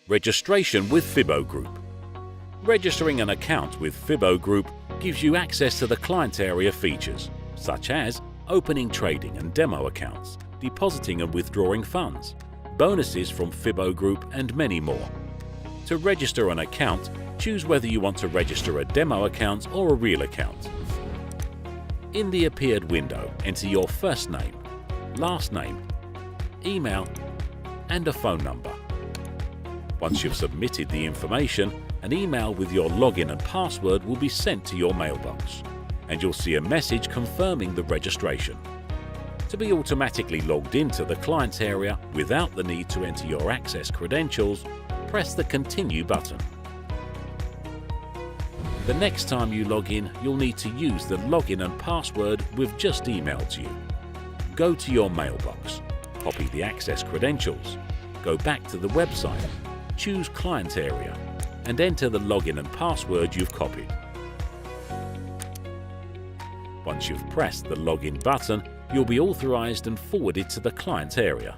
Registration with FIBO Group. Registering an account with FIBO Group gives you access to the client area features, such as opening trading and demo accounts, depositing and withdrawing funds, bonuses from FIBO Group, and many more. To register an account, choose whether you want to register a demo account or a real account. In the appeared window, enter your first name, last name, email, and a phone number. Once you've submitted the information, an email with your login and password will be sent to your mailbox, and you'll see a message confirming the registration. To be automatically logged into the client area without the need to enter your access credentials, press the Continue button. The next time you log in, you'll need to use the login and password we've just emailed to you. Go to your mailbox, copy the access credentials, go back to the website, choose Client Area, and enter the login and password you've copied. Once you've pressed the Login button, you'll be authorized and forwarded to the client area.